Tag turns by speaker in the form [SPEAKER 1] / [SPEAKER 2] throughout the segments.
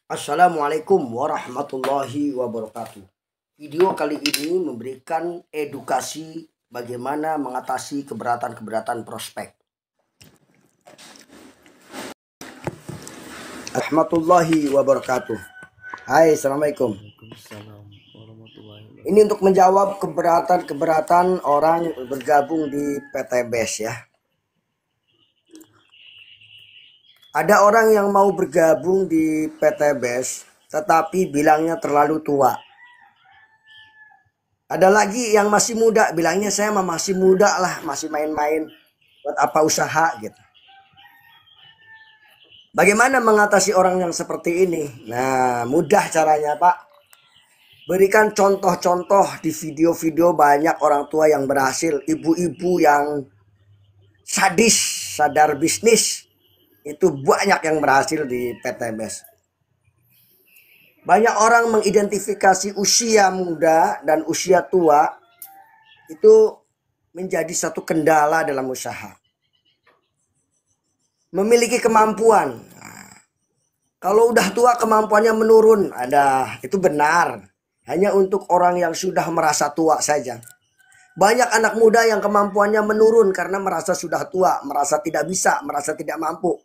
[SPEAKER 1] Assalamualaikum warahmatullahi wabarakatuh. Video kali ini memberikan edukasi bagaimana mengatasi keberatan-keberatan prospek. Warahmatullahi wabarakatuh. Hai, assalamualaikum. Ini untuk menjawab keberatan-keberatan orang bergabung di PT BES ya. Ada orang yang mau bergabung di PT BES tetapi bilangnya terlalu tua. Ada lagi yang masih muda, bilangnya saya masih muda lah, masih main-main, buat apa usaha gitu. Bagaimana mengatasi orang yang seperti ini? Nah, mudah caranya Pak. Berikan contoh-contoh di video-video banyak orang tua yang berhasil, ibu-ibu yang sadis, sadar bisnis. Itu banyak yang berhasil di PT BES. Banyak orang mengidentifikasi usia muda dan usia tua itu menjadi satu kendala dalam usaha. Memiliki kemampuan. Kalau udah tua kemampuannya menurun, itu benar. Hanya untuk orang yang sudah merasa tua saja. Banyak anak muda yang kemampuannya menurun karena merasa sudah tua, merasa tidak bisa, merasa tidak mampu.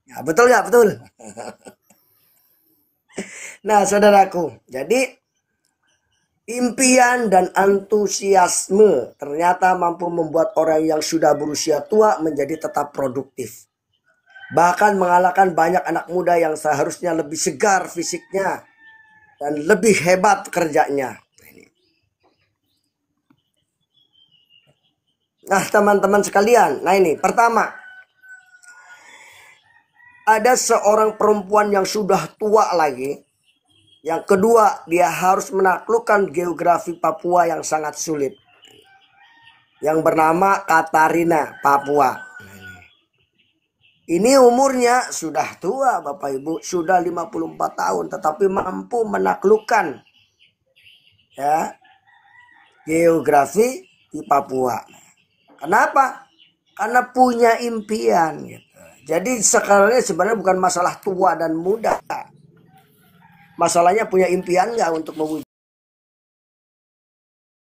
[SPEAKER 1] Ya, betul nggak? Betul. Nah, saudaraku, jadi impian dan antusiasme ternyata mampu membuat orang yang sudah berusia tua menjadi tetap produktif. Bahkan mengalahkan banyak anak muda yang seharusnya lebih segar fisiknya dan lebih hebat kerjanya. Nah, teman-teman sekalian, nah ini pertama, ada seorang perempuan yang sudah tua lagi. Yang kedua, dia harus menaklukkan geografi Papua yang sangat sulit. Yang bernama Katarina, Papua. Ini umurnya sudah tua Bapak Ibu, sudah 54 tahun. Tetapi mampu menaklukkan ya, geografi di Papua. Kenapa? Karena punya impian. Gitu. Jadi sekarang ini sebenarnya bukan masalah tua dan muda. Masalahnya punya impian nggak untuk mewujudkan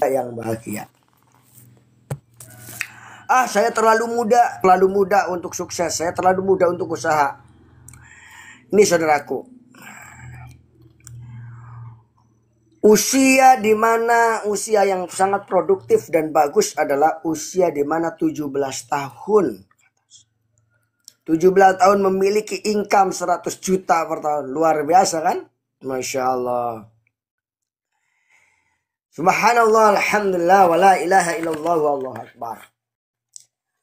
[SPEAKER 1] yang bahagia. Saya terlalu muda untuk sukses. Saya terlalu muda untuk usaha. Ini saudaraku. Usia yang sangat produktif dan bagus adalah usia di mana 17 tahun. 17 tahun memiliki income 100 juta per tahun. Luar biasa kan? Masya Allah. Subhanallah, alhamdulillah, wa la ilaha illallah, wallahu akbar.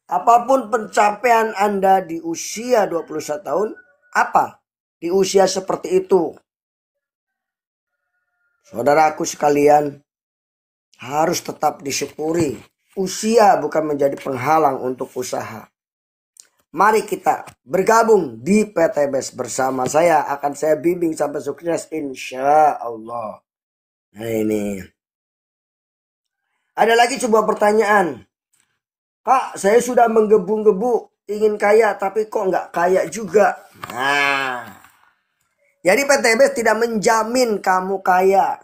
[SPEAKER 1] Apapun pencapaian Anda di usia 21 tahun, apa? Di usia seperti itu. Saudaraku sekalian, harus tetap disyukuri. Usia bukan menjadi penghalang untuk usaha. Mari kita bergabung di PT BES bersama saya. Akan saya bimbing sampai sukses insya Allah. Nah ini. Ada lagi sebuah pertanyaan. Kak, saya sudah menggebu-gebu ingin kaya tapi kok nggak kaya juga. Nah, jadi PT BES tidak menjamin kamu kaya.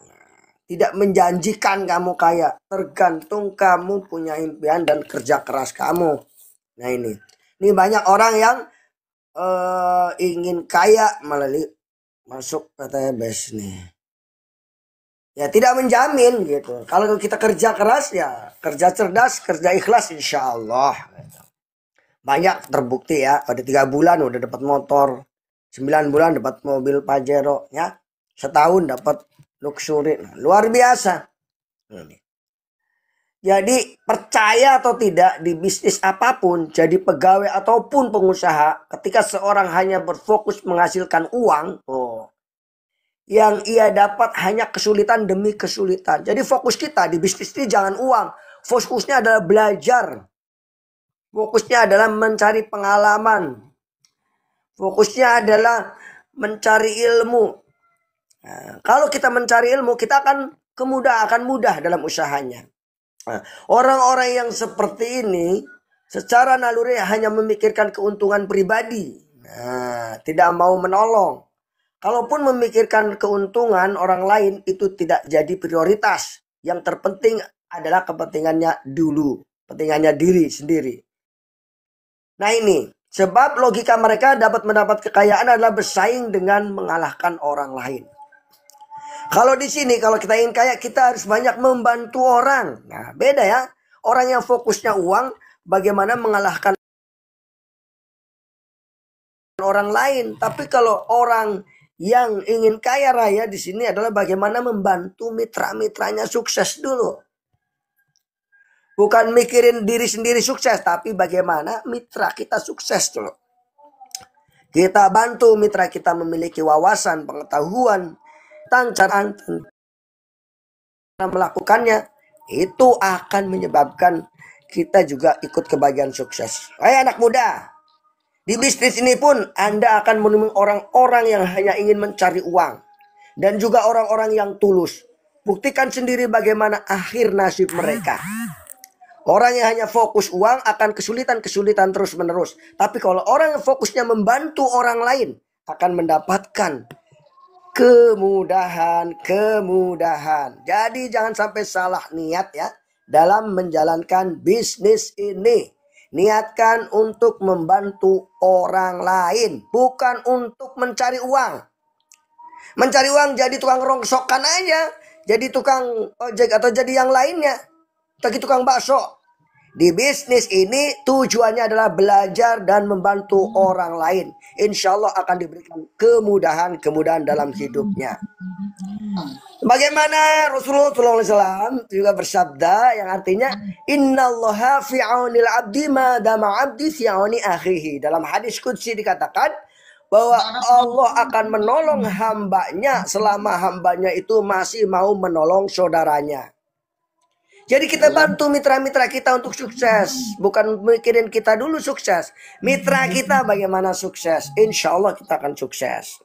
[SPEAKER 1] Tidak menjanjikan kamu kaya. Tergantung kamu punya impian dan kerja keras kamu. Nah ini. Ini banyak orang yang ingin kaya melalui masuk PT BES nih. Ya tidak menjamin gitu. Kalau kita kerja keras ya kerja cerdas, kerja ikhlas insya Allah. Banyak terbukti ya. Pada 3 bulan udah dapat motor. 9 bulan dapat mobil Pajero ya. Setahun dapat luxury. Luar biasa. Jadi percaya atau tidak di bisnis apapun, jadi pegawai ataupun pengusaha, ketika seorang hanya berfokus menghasilkan uang, yang ia dapat hanya kesulitan demi kesulitan. Jadi fokus kita di bisnis ini jangan uang. Fokusnya adalah belajar. Fokusnya adalah mencari pengalaman. Fokusnya adalah mencari ilmu. Nah, kalau kita mencari ilmu, kita akan mudah dalam usahanya. Orang-orang yang seperti ini secara naluri hanya memikirkan keuntungan pribadi. Tidak mau menolong. Kalaupun memikirkan keuntungan orang lain itu tidak jadi prioritas. Yang terpenting adalah kepentingannya dulu, kepentingannya diri sendiri. Nah ini, sebab logika mereka dapat mendapat kekayaan adalah bersaing dengan mengalahkan orang lain. Kalau di sini, kalau kita ingin kaya, kita harus banyak membantu orang. Nah, beda ya. Orang yang fokusnya uang, bagaimana mengalahkan orang lain. Tapi kalau orang yang ingin kaya raya di sini adalah bagaimana membantu mitra-mitranya sukses dulu. Bukan mikirin diri sendiri sukses, tapi bagaimana mitra kita sukses dulu. Kita bantu mitra kita memiliki wawasan, pengetahuan tentang cara melakukannya. Itu akan menyebabkan kita juga ikut kebagian sukses. Hai anak muda, di bisnis ini pun Anda akan menemui orang-orang yang hanya ingin mencari uang. Dan juga orang-orang yang tulus. Buktikan sendiri bagaimana akhir nasib mereka. Orang yang hanya fokus uang akan kesulitan-kesulitan terus-menerus. Tapi kalau orang yang fokusnya membantu orang lain akan mendapatkan kemudahan. Jadi jangan sampai salah niat ya dalam menjalankan bisnis ini. Niatkan untuk membantu orang lain, bukan untuk mencari uang. Mencari uang jadi tukang rongsokan aja, jadi tukang ojek atau jadi yang lainnya, jadi tukang bakso. Di bisnis ini tujuannya adalah belajar dan membantu orang lain. Insya Allah akan diberikan kemudahan dalam hidupnya. Bagaimana Rasulullah SAW juga bersabda yang artinya Innallaha fi'aunil abdi ma dama abdi fi'auni akhihi. Dalam hadis qudsi dikatakan bahwa Allah akan menolong hambanya selama hambanya itu masih mau menolong saudaranya. Jadi kita bantu mitra-mitra kita untuk sukses. Bukan mikirin kita dulu sukses. Mitra kita bagaimana sukses. Insya Allah kita akan sukses.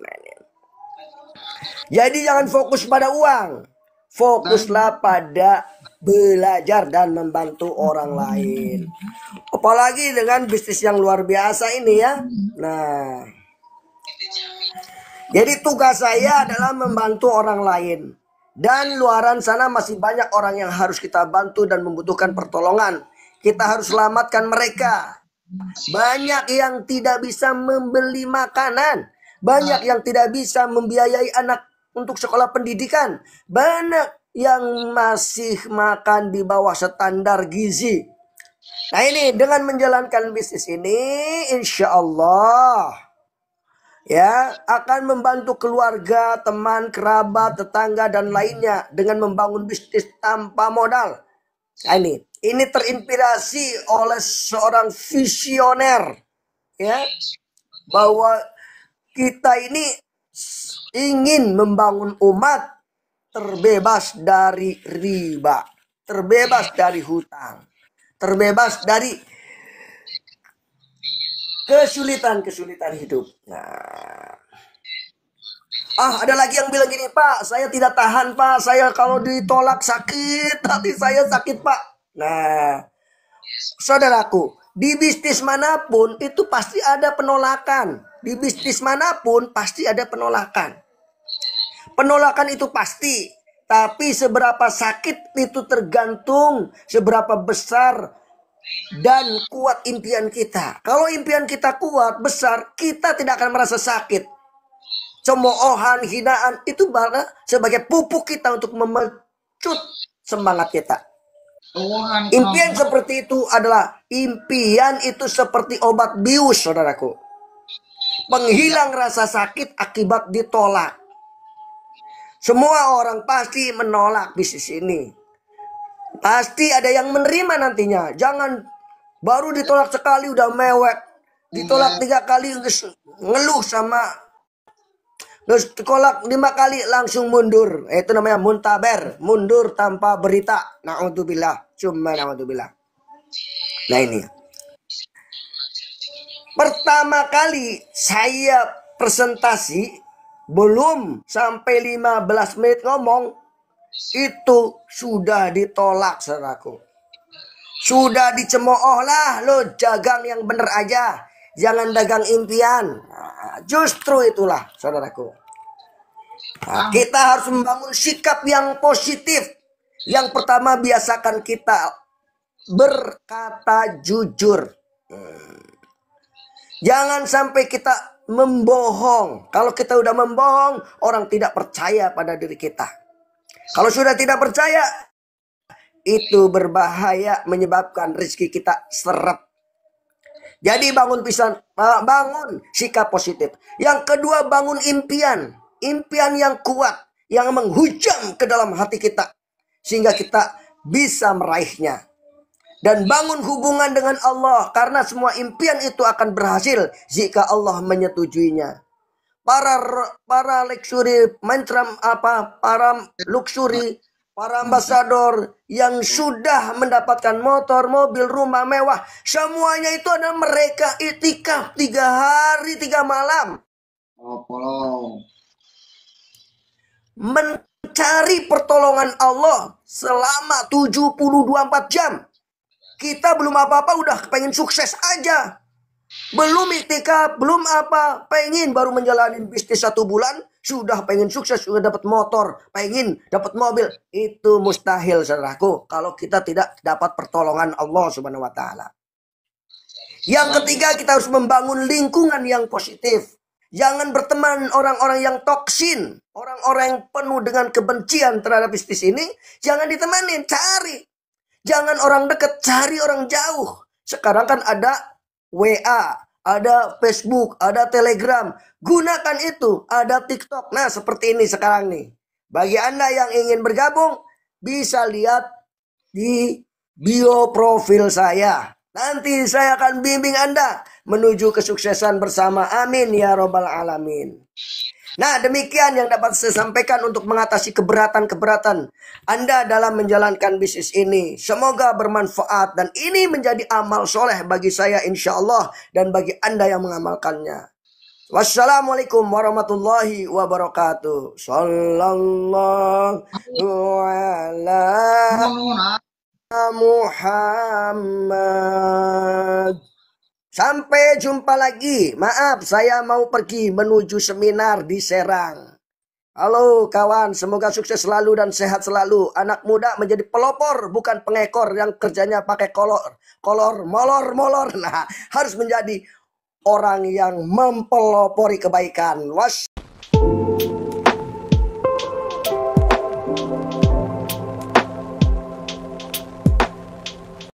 [SPEAKER 1] Jadi jangan fokus pada uang. Fokuslah pada belajar dan membantu orang lain. Apalagi dengan bisnis yang luar biasa ini ya. Nah, jadi tugas saya adalah membantu orang lain. Dan luaran sana masih banyak orang yang harus kita bantu dan membutuhkan pertolongan. Kita harus selamatkan mereka. Banyak yang tidak bisa membeli makanan. Banyak yang tidak bisa membiayai anak untuk sekolah pendidikan. Banyak yang masih makan di bawah standar gizi. Nah ini dengan menjalankan bisnis ini insya Allah ya akan membantu keluarga, teman, kerabat, tetangga dan lainnya dengan membangun bisnis tanpa modal. Nah, ini terinspirasi oleh seorang visioner ya bahwa kita ini ingin membangun umat terbebas dari riba, terbebas dari hutang, terbebas dari kesulitan hidup. Nah, ada lagi yang bilang gini, Pak, saya tidak tahan, Pak. Saya kalau ditolak sakit, hati saya sakit, Pak. Nah, saudaraku, di bisnis manapun itu pasti ada penolakan. Di bisnis manapun pasti ada penolakan. Penolakan itu pasti. Tapi seberapa sakit itu tergantung seberapa besar dan kuat impian kita. Kalau impian kita kuat, besar, kita tidak akan merasa sakit. Cemoohan, hinaan, itu bahkan sebagai pupuk kita untuk memecut semangat kita. Impian seperti itu adalah impian itu seperti obat bius, saudaraku. Penghilang rasa sakit akibat ditolak. Semua orang pasti menolak bisnis ini. Pasti ada yang menerima nantinya. Jangan baru ditolak sekali udah mewek. Ditolak 3 kali ngeluh sama. Terus ditolak 5 kali langsung mundur. Itu namanya muntaber. Mundur tanpa berita. Na'udzubillah. Cuma na'udzubillah. Nah ini. Pertama kali saya presentasi. Belum sampai 15 menit ngomong. Itu sudah ditolak, saudaraku. Sudah dicemooh lah, lo dagang yang bener aja. Jangan dagang impian. Nah, justru itulah, saudaraku. Nah, kita harus membangun sikap yang positif. Yang pertama, biasakan kita berkata jujur. Jangan sampai kita membohong. Kalau kita udah membohong, orang tidak percaya pada diri kita. Kalau sudah tidak percaya, itu berbahaya, menyebabkan rezeki kita seret. Jadi bangun sikap positif. Yang kedua, bangun impian. Impian yang kuat, yang menghujam ke dalam hati kita, sehingga kita bisa meraihnya. Dan bangun hubungan dengan Allah, karena semua impian itu akan berhasil jika Allah menyetujuinya. Para luxury, para luxury, para ambasador yang sudah mendapatkan motor, mobil, rumah mewah, semuanya itu adalah mereka itikaf 3 hari 3 malam. Mencari pertolongan Allah selama 72-4 jam. Kita belum apa-apa udah pengen sukses aja. Belum itikaf, belum apa, pengen baru menjalani bisnis 1 bulan, sudah pengen sukses, sudah dapat motor, pengen dapat mobil. Itu mustahil, saudaraku, kalau kita tidak dapat pertolongan Allah Subhanahu wa Ta'ala. Yang ketiga, kita harus membangun lingkungan yang positif. Jangan berteman orang-orang yang toksin, orang-orang yang penuh dengan kebencian terhadap bisnis ini. Jangan ditemanin, cari. Jangan orang dekat, cari orang jauh. Sekarang kan ada WA, ada Facebook, ada Telegram. Gunakan itu, ada TikTok. Nah, seperti ini sekarang nih. Bagi Anda yang ingin bergabung, bisa lihat di bio profil saya. Nanti saya akan bimbing Anda menuju kesuksesan bersama. Amin ya robbal alamin. Nah, demikian yang dapat saya sampaikan untuk mengatasi keberatan-keberatan Anda dalam menjalankan bisnis ini. Semoga bermanfaat dan ini menjadi amal soleh bagi saya insya Allah dan bagi Anda yang mengamalkannya. Wassalamualaikum warahmatullahi wabarakatuh. Sallallahu ala Muhammad. Sampai jumpa lagi. Maaf, saya mau pergi menuju seminar di Serang. Halo kawan, semoga sukses selalu dan sehat selalu. Anak muda menjadi pelopor, bukan pengekor yang kerjanya pakai molor. Nah, harus menjadi orang yang mempelopori kebaikan.